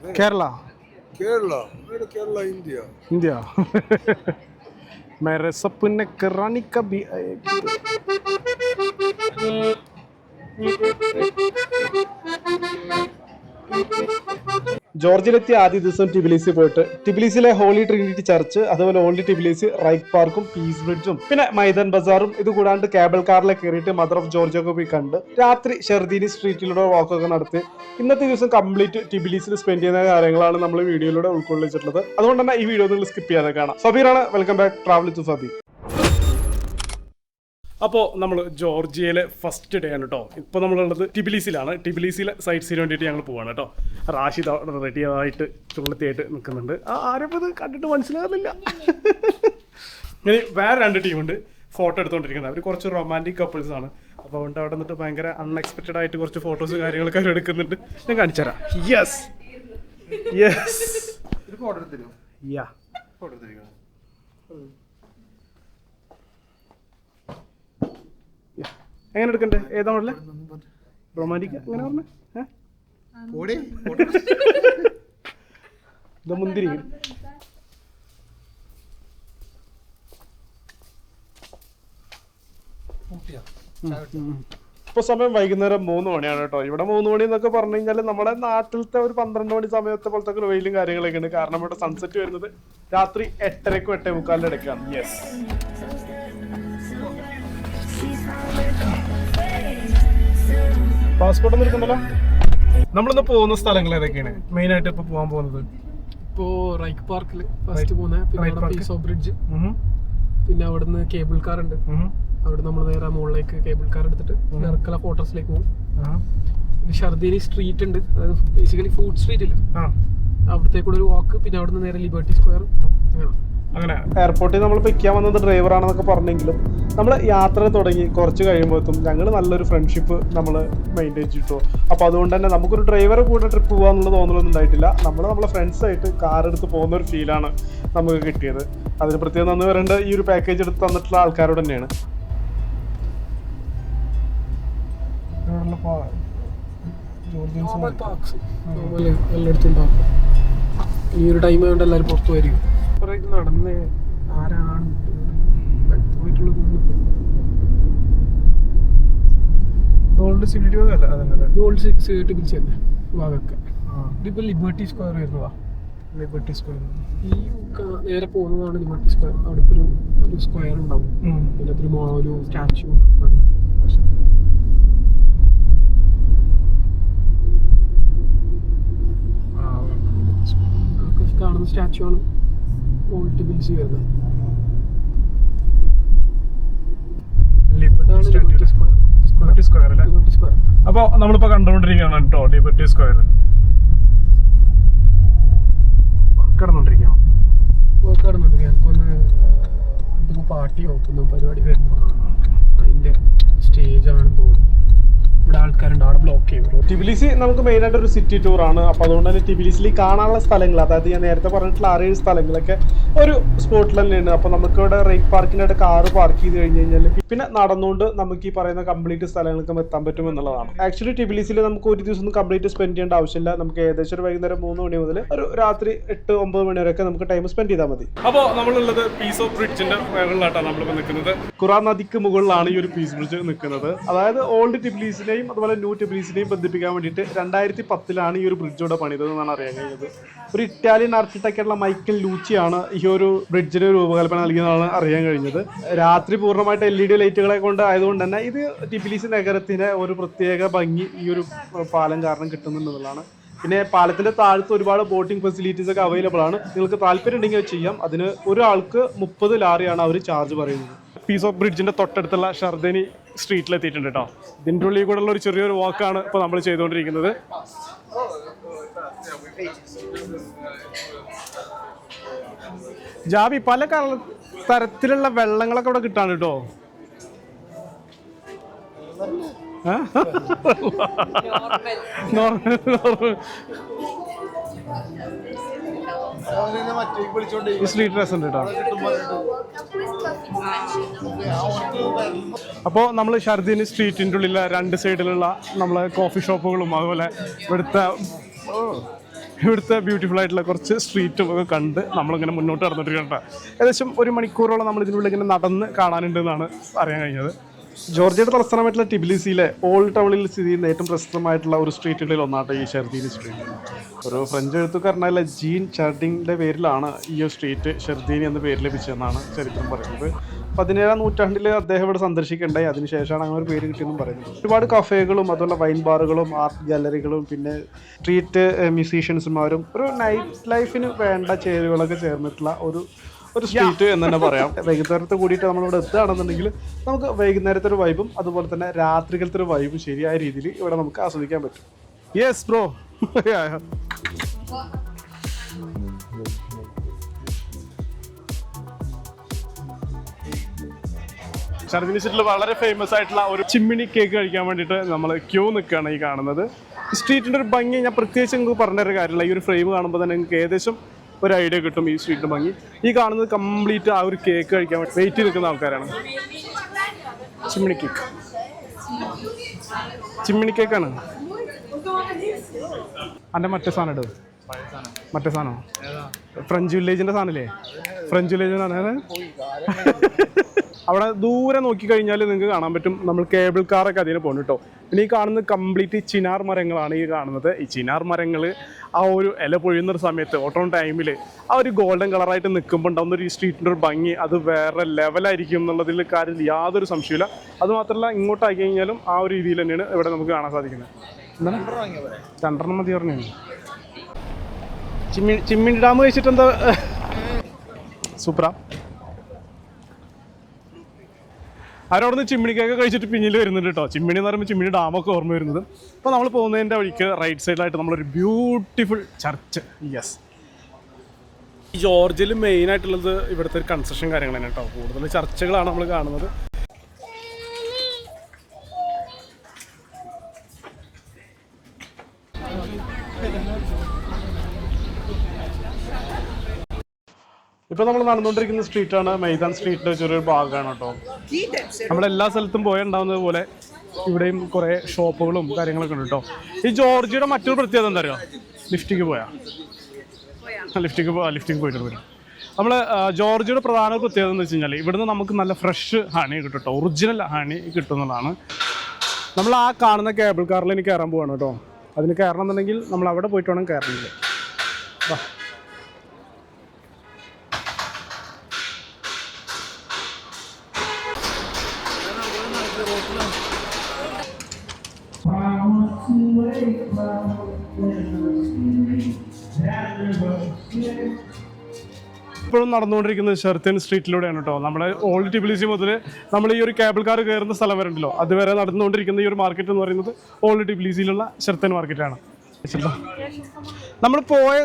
Kerala. Kerala. Where is Kerala, India? India. मेरे सपने करानी कभी आएगी. ജോർജിയയിലെത്തിയ ആദ്യ ദിവസം ടിബിലിസി പോയിട്ട് ടിബിലിസിലെ ഹോളി ട്രിനിറ്റി ചർച്ച്, അതുപോലെ ഓൾഡ് ടിബിലിസി റൈക്ക് പാർക്കും പീസ് ബ്രിഡ്ജും പിന്നെ മൈദൻ ബസാറും ഇത് കൂടാണ്ട് കേബിൾ കാറിലെ കയറിയിട്ട് മദർ ഓഫ് ജോർജിയൊക്കെ പോയി കണ്ട് രാത്രി ഷെർദീനി സ്ട്രീറ്റിലൂടെ വാക്കൊക്കെ നടത്തി ഇന്നത്തെ ദിവസം കംപ്ലീറ്റ് ടിബിലിസിൽ സ്പെൻഡ് ചെയ്യുന്ന കാര്യങ്ങളാണ് നമ്മൾ വീഡിയോയിലൂടെ ഉൾക്കൊള്ളിച്ചിട്ടുള്ളത്. അതുകൊണ്ട് തന്നെ ഈ വീഡിയോ നിങ്ങൾ സ്കിപ്പ് ചെയ്യാതെ കാണാം. ഫബീറാണ്, വെൽക്കം ബാക്ക് ട്രാവൽ ടു ഫബീർ. അപ്പോൾ നമ്മൾ ജോർജിയയിലെ ഫസ്റ്റ് ഡേ ആണ് കേട്ടോ. ഇപ്പോൾ നമ്മളുള്ളത് ടിബിലിസിലാണ്. ടിബിലിസിയിലെ സൈറ്റ് സീന് വേണ്ടിയിട്ട് ഞങ്ങൾ പോവാണ് കേട്ടോ. റാഷിദ് റെഡി ആയിട്ട് ചുള്ളത്തിയായിട്ട് നിൽക്കുന്നുണ്ട്. ആരും ഇത് കണ്ടിട്ട് മനസ്സിലാകുന്നില്ല. ഇനി വേറെ 2 ടീമുണ്ട് ഫോട്ടോ എടുത്തുകൊണ്ടിരിക്കുന്നത്. അവർ കുറച്ച് റൊമാൻറ്റിക് കപ്പിൾസ് ആണ്. അപ്പോൾ അതുകൊണ്ട് അവിടെ നിന്നിട്ട് ഭയങ്കര അൺഎക്സ്പെക്റ്റഡ് ആയിട്ട് കുറച്ച് ഫോട്ടോസ് കാര്യങ്ങളൊക്കെ അവർ എടുക്കുന്നുണ്ട്. ഞാൻ കാണിച്ചു തരാം. യെസ് യെസ് യാ എങ്ങനെ എടുക്കണ്ടേ? ഏതാ മോഡല്? റൊമാൻറ്റിക് എങ്ങനെ പറഞ്ഞേ? ഇത് മുന്തിരി. ഇപ്പൊ സമയം വൈകുന്നേരം 3 മണിയാണ് കേട്ടോ. ഇവിടെ 3 മണി എന്നൊക്കെ പറഞ്ഞു കഴിഞ്ഞാൽ നമ്മുടെ നാട്ടിലത്തെ ഒരു 12 മണി സമയത്തെ പോലത്തെ വെയിലും കാര്യങ്ങളൊക്കെയാണ്. കാരണം ഇവിടെ സൺസെറ്റ് വരുന്നത് രാത്രി 8:30ക്കും 8:45 ഇടയ്ക്കാണ്. യെസ്, പാസ്പോർട്ട് ഒന്നും എടുക്കണ്ടല്ലോ. നമ്മളിന്ന് പോകുന്ന സ്ഥലങ്ങൾ ഏതൊക്കെയാണ് മെയിൻ ആയിട്ട് ഇപ്പൊ പോകാൻ പോകുന്നത്? ഇപ്പോ റൈക്ക് പാർക്കിൽ ഫസ്റ്റ് പോകുന്നത്, പിന്നെ പീസ് ഓഫ് ബ്രിഡ്ജ്, പിന്നെ അവിടുന്ന് കേബിൾ കാർ ഉണ്ട്. അവിടെ നമ്മൾ നേരെ മുകളിലേക്ക് കേബിൾ കാർ എടുത്തിട്ട് നെർക്കല ഫോർട്രസിലേക്ക് പോകും. പിന്നെ ഷർദീനി സ്ട്രീറ്റ് ഉണ്ട്, അതായത് ബേസിക്കലി ഫുഡ് സ്ട്രീറ്റ് ഇല്ല, അവിടത്തേക്കൂടെ ഒരു വാക്ക്. പിന്നെ അവിടുന്ന് നേരെ ലിബർട്ടി സ്ക്വയർ. അങ്ങനെ എയർപോർട്ടിൽ നമ്മൾ പിക്ക് ചെയ്യാൻ വന്നത് ഡ്രൈവറാണെന്നൊക്കെ പറഞ്ഞെങ്കിലും നമ്മൾ യാത്ര തുടങ്ങി കുറച്ച് കഴിയുമ്പോഴത്തും ഞങ്ങൾ നല്ലൊരു ഫ്രണ്ട്ഷിപ്പ് നമ്മൾ മെയിൻറ്റെയിൻ ചെയ്തിട്ടു. അപ്പോൾ അതുകൊണ്ട് തന്നെ നമുക്കൊരു ഡ്രൈവറെ കൂടെ ട്രിപ്പ് പോകാന്നുള്ള തോന്നലൊന്നും ഉണ്ടായിട്ടില്ല. നമ്മളെ ഫ്രണ്ട്സായിട്ട് കാർ എടുത്ത് പോകുന്ന ഒരു ഫീലാണ് നമുക്ക് കിട്ടിയത്. അതിന് പ്രത്യേകം നന്ദി പറയേണ്ട ഈ ഒരു പാക്കേജ് എടുത്ത് തന്നിട്ടുള്ള ആൾക്കാരോട് തന്നെയാണ്. എല്ലായിടത്തും ഈ ഒരു ടൈം ആയതുകൊണ്ട് എല്ലാവരും പുറത്തു വരും. നടന്ന് ആരാണ് പോയിട്ടുള്ളത്? ഗോൾഡ് സിറ്റി അല്ല, ഗോൾഡ് സിറ്റി തന്നെ ഭാഗമൊക്കെ. ഇതിപ്പോ ലിബർട്ടി സ്ക്വയർ വരുന്നതാ. ലിബർട്ടി സ്ക്വയർ ഈ നേരെ പോകുന്നതാണ് ലിബർട്ടി സ്ക്വയർ. അവിടെ ഒരു സ്ക്വയർ ഉണ്ടാവും, പിന്നെ ഒരു സ്റ്റാച്യു. കാണുന്ന സ്റ്റാച്യു ആണ് ഓൾഡ് ടിബിലിസി വരുന്നത്. അപ്പൊ നമ്മളിപ്പോ കണ്ടുകൊണ്ടിരിക്കുകയാണ് കേട്ടോ ലിബർട്ടി സ്ക്വയർ. ഞങ്ങൾക്കൊന്ന് പാർട്ടി നോക്കുന്ന പരിപാടി വരുന്നു. അതിന്റെ സ്റ്റേജ് ആണെന്ന് തോന്നുന്നു. ഇവിടെ ആൾക്കാരുണ്ട്, അവിടെ ബ്ലോക്ക് ചെയ്യും. ടിബിലിസി നമുക്ക് മെയിൻ ആയിട്ട് ഒരു സിറ്റി ടൂർ ആണ്. അപ്പോൾ അതുകൊണ്ട് തന്നെ ടിബിലിസിൽ കാണാനുള്ള സ്ഥലങ്ങൾ, അതായത് ഞാൻ നേരത്തെ പറഞ്ഞിട്ടുള്ള 6-7 സ്ഥലങ്ങളൊക്കെ ഒരു സ്പോട്ടിൽ തന്നെയാണ്. അപ്പോൾ നമുക്ക് ഇവിടെ റേക്ക് പാർക്കിനായിട്ട് കാറ് പാർക്ക് ചെയ്ത് കഴിഞ്ഞ് കഴിഞ്ഞാൽ പിന്നെ നടന്നുകൊണ്ട് നമുക്ക് ഈ പറയുന്ന കംപ്ലീറ്റ് സ്ഥലങ്ങൾക്ക് എത്താൻ പറ്റും എന്നുള്ളതാണ്. ആക്ച്വലി ടിബിലിസിൽ നമുക്ക് ഒരു ദിവസം കംപ്ലീറ്റ് സ്പെൻഡ് ചെയ്യേണ്ട ആവശ്യമില്ല. നമുക്ക് ഏകദേശം ഒരു വൈകുന്നേരം 3 മണി മുതൽ ഒരു രാത്രി 8-9 മണി വരെയൊക്കെ നമുക്ക് ടൈം സ്പെൻഡ് ചെയ്താൽ മതി. അപ്പോൾ നമ്മളുള്ളത് പീസ് ഓഫ് ബ്രിഡ്ജിന്റെ മുകളിലായിട്ടാണ് നമ്മളിപ്പോൾ നിൽക്കുന്നത്. ഖുറാൻ നദിക്ക് മുകളിലാണ് ഈ ഒരു പീസ് ബ്രിഡ്ജ് നിൽക്കുന്നത്. അതായത് ഓൾഡ് ടിബിലിസിനെ അതുപോലെ ന്യൂ ടിബിലിസിനെയും ബന്ധിപ്പിക്കാൻ വേണ്ടിയിട്ട് 2010 ഈ ഒരു ബ്രിഡ്ജ് ഇവിടെ പണിതത് എന്നാണ് അറിയാൻ കഴിഞ്ഞത്. ഒരു ഇറ്റാലിയൻ ആർക്കിടെക്റ്റായിട്ടുള്ള മൈക്കൽ ലൂച്ചിയാണ് ഈ ഒരു ബ്രിഡ്ജിന് രൂപകൽപ്പന നൽകിയതാണ് അറിയാൻ കഴിഞ്ഞത്. രാത്രി പൂർണ്ണമായിട്ട് LED ലൈറ്റുകളെ കൊണ്ട് ആയതുകൊണ്ട് തന്നെ ഇത് ടിബിലിസി നഗരത്തിന് ഒരു പ്രത്യേക ഭംഗി ഈ ഒരു പാലം കാരണം കിട്ടുന്നുണ്ടെന്നുള്ളതാണ്. പിന്നെ പാലത്തിന്റെ താഴത്ത് ഒരുപാട് ബോട്ടിംഗ് ഫെസിലിറ്റീസ് ഒക്കെ അവൈലബിൾ ആണ്. നിങ്ങൾക്ക് താല്പര്യം ഉണ്ടെങ്കിൽ അത് ചെയ്യാം. അതിന് ഒരാൾക്ക് 30 ലാറിയാണ് അവർ ചാർജ് പറയുന്നത്. പീസ് ഓഫ് ബ്രിഡ്ജിന്റെ തൊട്ടടുത്തുള്ള ഷർദനി സ്ട്രീറ്റിലെത്തിയിട്ടുണ്ട് കേട്ടോ. ഇതിൻ്റെ ഉള്ളിൽ കൂടെ ഉള്ള ഒരു ചെറിയൊരു വാക്കാണ് ഇപ്പോൾ നമ്മൾ ചെയ്തുകൊണ്ടിരിക്കുന്നത്. ജാബി പല തരത്തിലുള്ള വെള്ളങ്ങളൊക്കെ ഇവിടെ കിട്ടാണ് കേട്ടോ. സ്ട്രീറ്റ് ഡ്രസ് ഉണ്ട് കേട്ടോ. അപ്പോൾ നമ്മൾ ഷർദീനി സ്ട്രീറ്റിൻ്റെ ഉള്ളിലെ 2 സൈഡിലുള്ള നമ്മളെ കോഫി ഷോപ്പുകളും അതുപോലെ ഇവിടുത്തെ ഇവിടുത്തെ ബ്യൂട്ടിഫുൾ ആയിട്ടുള്ള കുറച്ച് സ്ട്രീറ്റും ഒക്കെ കണ്ട് നമ്മളിങ്ങനെ മുന്നോട്ട് നടന്നിട്ട് ഏകദേശം 1 മണിക്കൂറോളം നമ്മൾ ഇതിനുള്ളിൽ ഇങ്ങനെ നടന്ന് കാണാനുണ്ട് എന്നാണ് അറിയാൻ കഴിഞ്ഞത്. ജോർജിയയുടെ തലസ്ഥാനമായിട്ടുള്ള ടിബിലിസിയിലെ ഓൾഡ് ടൗണിൽ സ്ഥിതി ചെയ്യുന്ന ഏറ്റവും പ്രസിദ്ധമായിട്ടുള്ള ഒരു സ്ട്രീറ്റുകളിൽ ഒന്നാണ് ഈ ഷെർദീനി സ്ട്രീറ്റ്. ഒരു ഫ്രഞ്ച് എഴുത്തുകാരനായ ജീൻ ചാർഡിങ്ങിൻ്റെ പേരിലാണ് ഈ ഒരു സ്ട്രീറ്റ് ഷെർദീനി എന്ന പേര് ലഭിച്ചതെന്നാണ് ചരിത്രം പറയുന്നത്. 17-ാം നൂറ്റാണ്ടിൽ അദ്ദേഹം ഇവിടെ സന്ദർശിക്കേണ്ടായി, അതിനുശേഷമാണ് അങ്ങനെ ഒരു പേര് കിട്ടിയെന്നും പറയുന്നത്. ഒരുപാട് കഫേകളും അതുപോലെ വൈൻ ബാറുകളും ആർട്ട് ഗാലറികളും പിന്നെ സ്ട്രീറ്റ് മ്യൂസീഷ്യൻസുമാരും ഒരു നൈറ്റ് ലൈഫിന് വേണ്ട ചേരുവകളൊക്കെ ചേർന്നിട്ടുള്ള ഒരു സ്ട്രീറ്റ് എന്ന് തന്നെ പറയാം. വൈകുന്നേരത്തെ കൂടിയിട്ട് നമ്മളിവിടെ എത്തുകയാണെന്നുണ്ടെങ്കിൽ നമുക്ക് വൈകുന്നേരത്തെ ഒരു വൈബും അതുപോലെ തന്നെ രാത്രികളത്തെ ഒരു വൈബും ശരിയായ രീതിയിൽ ഇവിടെ നമുക്ക് ആസ്വദിക്കാൻ പറ്റും. Yes bro. ഷെർദീനി സ്ട്രീറ്റിൽ വളരെ ഫേമസ് ആയിട്ടുള്ള ഒരു ചിമ്മിണി കേക്ക് കഴിക്കാൻ വേണ്ടിയിട്ട് നമ്മൾ ക്യൂ നിൽക്കുകയാണ് ഈ കാണുന്നത്. സ്ട്രീറ്റിൻ്റെ ഒരു ഭംഗി ഞാൻ പ്രത്യേകിച്ച് നിങ്ങൾക്ക് പറഞ്ഞൊരു കാര്യമില്ല. ഈ ഒരു ഫ്രെയിം കാണുമ്പോൾ തന്നെ നിങ്ങൾക്ക് ഏകദേശം ഒരു ഐഡിയ കിട്ടും ഈ സ്ട്രീറ്റിൻ്റെ ഭംഗി. ഈ കാണുന്നത് കംപ്ലീറ്റ് ആ ഒരു കേക്ക് കഴിക്കാൻ വേണ്ടി വെയിറ്റ് ചെയ്ത് നിൽക്കുന്ന ആൾക്കാരാണ്. ചിമ്മിണി കേക്ക്, ചിമ്മിണി കേക്കാണ്. എൻ്റെ മറ്റേ സാധനം ഇടും, മറ്റേ സാധനം ഫ്രഞ്ച് വില്ലേജിൻ്റെ സാധനമല്ലേ? ഫ്രഞ്ച് വില്ലേജിൻ്റെ അവിടെ ദൂരെ നോക്കിക്കഴിഞ്ഞാൽ നിങ്ങൾക്ക് കാണാൻ പറ്റും നമ്മൾ കേബിൾ കാറൊക്കെ അതിന് പോകുന്നു കേട്ടോ. പിന്നെ ഈ കാണുന്നത് കംപ്ലീറ്റ് ചിനാർ മരങ്ങളാണ് ഈ കാണുന്നത്. ഈ ചിനാർ മരങ്ങൾ ആ ഒരു ഇല പൊഴിയുന്നൊരു സമയത്ത് ഓട്ടോൺ ടൈമിൽ ആ ഒരു ഗോൾഡൻ കളറായിട്ട് നിൽക്കുമ്പോൾ ഉണ്ടാകുന്ന ഒരു സ്ട്രീറ്റിൻ്റെ ഒരു ഭംഗി അത് വേറെ ലെവലായിരിക്കും എന്നുള്ളതിൽ കാര്യത്തിൽ യാതൊരു സംശയമില്ല. അതുമാത്രമല്ല ഇങ്ങോട്ടാക്കി കഴിഞ്ഞാലും ആ ഒരു രീതിയിൽ തന്നെയാണ് ഇവിടെ നമുക്ക് കാണാൻ സാധിക്കുന്നത്. എന്താണ് 2 മതി പറഞ്ഞു. ചിമ്മിണി ഡാം കഴിച്ചിട്ട് എന്താ സൂപ്പറാ. അവരവിടുന്ന് ചിമ്മിണിക്കൊക്കെ കഴിച്ചിട്ട് പിന്നിൽ വരുന്നുണ്ട് കേട്ടോ. ചിമ്മിണി എന്ന് പറയുമ്പോൾ ചിമ്മിണി ഡാമൊക്കെ ഓർമ്മ വരുന്നത്. അപ്പോൾ നമ്മൾ പോകുന്നതിൻ്റെ വഴിക്ക് റൈറ്റ് സൈഡിലായിട്ട് നമ്മളൊരു ബ്യൂട്ടിഫുൾ ചർച്ച്. യെസ്, ഈ ജോർജിയയിൽ മെയിനായിട്ടുള്ളത് ഇവിടുത്തെ ഒരു കൺസ്ട്രക്ഷൻ കാര്യങ്ങൾ തന്നെ കേട്ടോ. കൂടുതൽ ചർച്ചുകളാണ് നമ്മൾ കാണുന്നത്. ഇപ്പോൾ നമ്മൾ നടന്നുകൊണ്ടിരിക്കുന്ന സ്ട്രീറ്റാണ് മൈതാൻ സ്ട്രീറ്റിൻ്റെ ചെറിയൊരു ഭാഗമാണ് കേട്ടോ. നമ്മളെല്ലാ സ്ഥലത്തും പോയുണ്ടാവുന്നത് പോലെ ഇവിടെയും കുറേ ഷോപ്പുകളും കാര്യങ്ങളൊക്കെ ഉണ്ട് കേട്ടോ. ഈ ജോർജിയയുടെ മറ്റൊരു പ്രത്യേകത എന്താ പറയുക? ലിഫ്റ്റിക്ക് പോയിട്ട് വരും. നമ്മൾ ജോർജിയയുടെ പ്രധാന പ്രത്യേകത എന്ന് വെച്ച് കഴിഞ്ഞാൽ ഇവിടുന്ന് നമുക്ക് നല്ല ഫ്രഷ് ഹണി കിട്ടും കേട്ടോ. ഒറിജിനൽ ഹണി കിട്ടുന്നതാണ്. നമ്മൾ ആ കാണുന്ന കേബിൾ കാറിൽ എനിക്ക് കയറാൻ പോവാണ് കേട്ടോ. അതിന് കയറണം എന്നുണ്ടെങ്കിൽ നമ്മൾ അവിടെ പോയിട്ട് വേണം കയറണമെങ്കിൽ. വാ, ഇപ്പോഴും നടന്നുകൊണ്ടിരിക്കുന്നത് ഷെർദീനി സ്ട്രീറ്റിലൂടെയാണ് കേട്ടോ. നമ്മുടെ ഓൾഡ് ടിബിലിസി മുതൽ നമ്മൾ ഈ ഒരു കേബിൾ കാർ കയറുന്ന സ്ഥലം വരെ ഉണ്ടല്ലോ, അതുവരെ നടന്നുകൊണ്ടിരിക്കുന്ന ഈ ഒരു മാർക്കറ്റ് എന്ന് പറയുന്നത് ഓൾഡ് ടിബിലിസിയിലുള്ള ഷെർദീനി മാർക്കറ്റാണ്. നമ്മൾ പോയ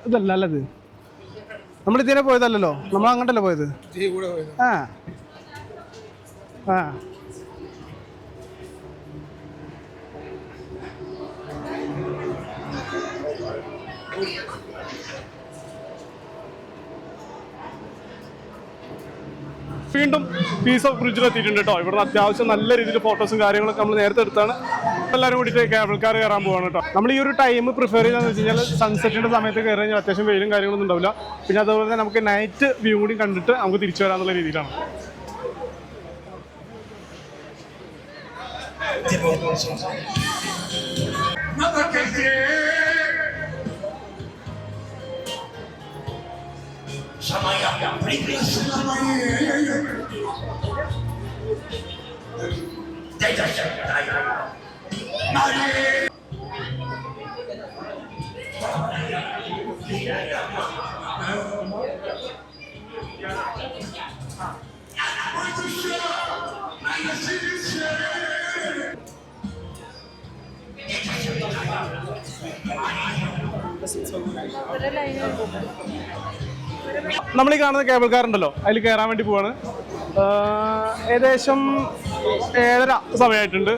ഇതല്ല അല്ലത്, നമ്മൾ ഇതിനെ പോയതല്ലല്ലോ, നമ്മൾ അങ്ങോട്ടല്ലേ പോയത്. ആ ആ വീണ്ടും പീസ് ഓഫ് ബ്രിഡ്ജിൽ എത്തിയിട്ടുണ്ട് കേട്ടോ. ഇവിടുന്ന് അത്യാവശ്യം നല്ല രീതിയിൽ ഫോട്ടോസും കാര്യങ്ങളൊക്കെ നമ്മൾ നേരത്തെ എടുത്താണ്. എല്ലാവരും കൂടിയിട്ട് കേബിൾ കാർ കയറാൻ പോവാണ് കേട്ടോ. നമ്മൾ ഈ ഒരു ടൈം പ്രിഫർ ചെയ്യുന്നതെന്ന് വെച്ച് കഴിഞ്ഞാൽ സൺസെറ്റിൻ്റെ സമയത്ത് കയറി കഴിഞ്ഞാൽ അത്യാവശ്യം വെയിലും കാര്യങ്ങളൊന്നും ഉണ്ടാവില്ല. പിന്നെ അതുപോലെ തന്നെ നമുക്ക് നൈറ്റ് വ്യൂ കൂടി കണ്ടിട്ട് നമുക്ക് തിരിച്ചു വരാമെന്നുള്ള രീതിയിലാണ്. നമ്മൾ ഈ കാണുന്ന കേബിൾ കാർ ഉണ്ടല്ലോ, അതിൽ കയറാൻ വേണ്ടി പോവാണ്. ഏകദേശം 7:30 സമയമായിട്ടുണ്ട്.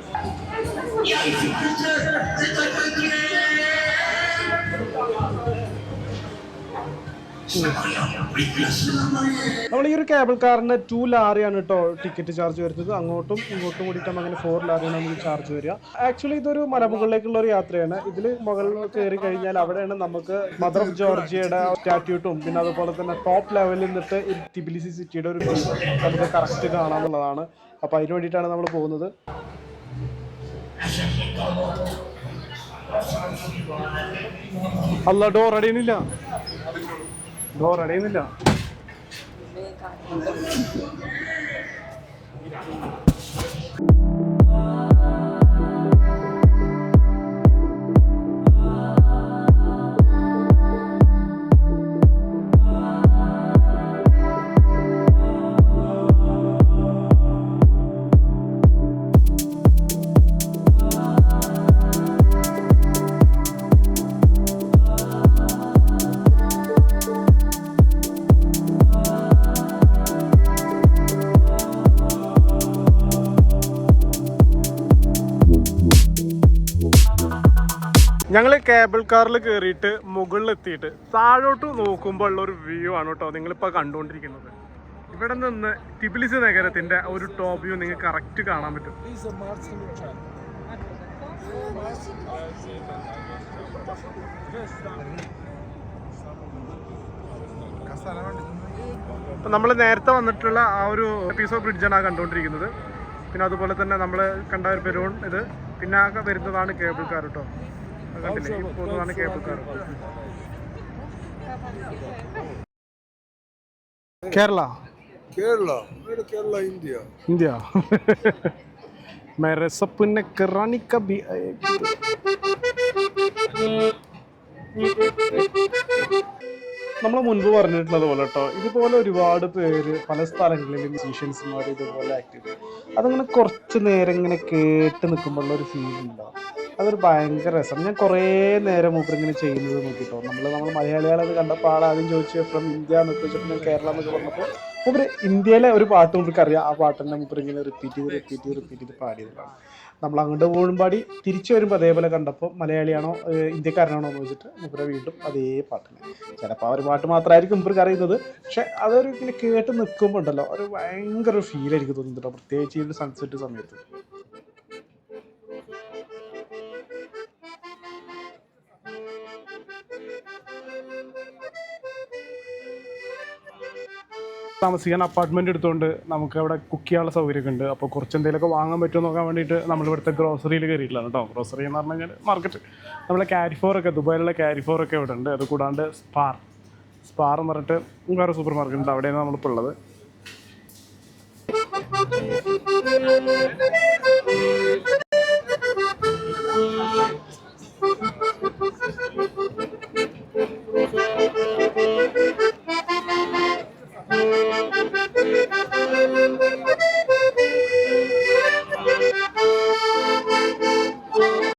നമ്മൾ ഈ ഒരു കേബിൾ കാറിന് 2 ലാറിയാണ് കേട്ടോ ടിക്കറ്റ് ചാർജ് വരുന്നത്. അങ്ങോട്ടും ഇങ്ങോട്ടും കൂടിയിട്ടാണ് അങ്ങനെ 4 ലാറിയാണ് നമുക്ക് ചാർജ് വരിക. ആക്ച്വലി ഇതൊരു മലമുകളിലേക്കുള്ള ഒരു യാത്രയാണ്. ഇതിൽ മുകളിൽ കയറി കഴിഞ്ഞാൽ അവിടെയാണ് നമുക്ക് മദർ ഓഫ് ജോർജിയയുടെ സ്റ്റാറ്റ്യൂട്ടും പിന്നെ അതുപോലെ തന്നെ ടോപ്പ് ലെവലിൽ നിന്നിട്ട് ഈ ടിബിലിസി സിറ്റിയുടെ ഒരു വ്യൂ നമുക്ക് കറക്റ്റ് കാണാമെന്നുള്ളതാണ്. അപ്പോൾ അതിന് വേണ്ടിയിട്ടാണ് നമ്മൾ പോകുന്നത്. അല്ല, ഡോർ അടയുന്നില്ല. ഞങ്ങൾ കേബിൾ കാറിൽ കയറിയിട്ട് മുകളിലെത്തിയിട്ട് താഴോട്ട് നോക്കുമ്പോൾ ഉള്ള ഒരു വ്യൂ ആണ് കേട്ടോ നിങ്ങളിപ്പോൾ കണ്ടുകൊണ്ടിരിക്കുന്നത്. ഇവിടെ നിന്ന് ടിബിലിസി നഗരത്തിൻ്റെ ഒരു ടോപ്പ് വ്യൂ നിങ്ങൾക്ക് കറക്റ്റ് കാണാൻ പറ്റും. നമ്മൾ നേരത്തെ വന്നിട്ടുള്ള ആ ഒരു പീസ് ഓഫ് ബ്രിഡ്ജാണ് കണ്ടുകൊണ്ടിരിക്കുന്നത്. പിന്നെ അതുപോലെ തന്നെ നമ്മൾ കണ്ട ഒരു പെരോൺ ഇത് പിന്നെ വരുന്നതാണ് കേബിൾ കാർ കേട്ടോ. കണ്ടില്ലേ, ഈ പോകുന്നതാണ് കേബിൾ കാർ. കേരള ഇന്ത്യ मेरे सपने करानी कभी നമ്മൾ മുൻപ് പറഞ്ഞിട്ടുള്ളത് പോലെ കേട്ടോ, ഇതുപോലെ ഒരുപാട് പേര് പല സ്ഥലങ്ങളിലും മ്യൂസീഷ്യൻസ്മാർ ഇതുപോലെ ആക്റ്റീവ്. അതങ്ങനെ കുറച്ച് നേരം ഇങ്ങനെ കേട്ട് നിൽക്കുമ്പോഴുള്ള ഒരു ഫീൽ ഉണ്ടാവും. അതൊരു ഭയങ്കര രസം. ഞാൻ കുറേ നേരം മൂപ്പർ ഇങ്ങനെ ചെയ്യുന്നത് നോക്കിട്ടോ. നമ്മൾ മലയാളികളത് കണ്ടപ്പോൾ ആദ്യം ചോദിച്ചു ഫ്രം ഇന്ത്യ എന്നൊക്കെ വെച്ചിട്ട് ഞാൻ കേരള എന്നൊക്കെ പറഞ്ഞപ്പോൾ മൂപ്പർ ഇന്ത്യയിലെ ഒരു പാട്ട് മൂപ്പർക്ക് അറിയാം. ആ പാട്ട് തന്നെ മൂപ്പർ ഇങ്ങനെ റിപ്പീറ്റ് ചെയ്ത് പാടിയതാണ്. നമ്മൾ അങ്ങോട്ട് പോകും പാടി തിരിച്ചു വരുമ്പോൾ അതേപോലെ കണ്ടപ്പോൾ മലയാളിയാണോ ഇന്ത്യക്കാരനാണോ എന്ന് വെച്ചിട്ട് മൂപ്പരെ വീണ്ടും അതേ പാട്ടിന്. ചിലപ്പോൾ ആ ഒരു പാട്ട് മാത്രമായിരിക്കും മൂപ്പർക്ക് അറിയുന്നത്. പക്ഷെ അതൊരു ഇങ്ങനെ കേട്ട് നിൽക്കുമ്പോൾ ഉണ്ടല്ലോ ഒരു ഭയങ്കര ഫീലായിരിക്കും തോന്നുന്നുണ്ടോ, പ്രത്യേകിച്ച് ഈ ഒരു സൺസെറ്റ് സമയത്ത്. താമസിക്കാൻ അപ്പാർട്ട്മെൻറ്റ് എടുത്തുകൊണ്ട് നമുക്ക് അവിടെ കുക്ക് ചെയ്യാനുള്ള സൗകര്യമൊക്കെ ഉണ്ട്. അപ്പോൾ കുറച്ച് എന്തെങ്കിലുമൊക്കെ വാങ്ങാൻ പറ്റുമോ നോക്കാൻ വേണ്ടിയിട്ട് നമ്മളിവിടുത്തെ ഗ്രോസറിയിൽ കയറിയിട്ടില്ല കേട്ടോ. ഗ്രോസറി എന്ന് പറഞ്ഞു കഴിഞ്ഞാൽ മാർക്കറ്റ്. നമ്മളെ കാരിഫോറൊക്കെ ദുബായിലുള്ള കാരിഫോറൊക്കെ ഇവിടെ ഉണ്ട്. അത് കൂടാണ്ട് സ്പാർ എന്ന് പറഞ്ഞിട്ട് വേറെ സൂപ്പർ മാർക്കറ്റ് ഉണ്ട്. അവിടെയാണ് നമ്മളിപ്പോൾ ഉള്ളത്.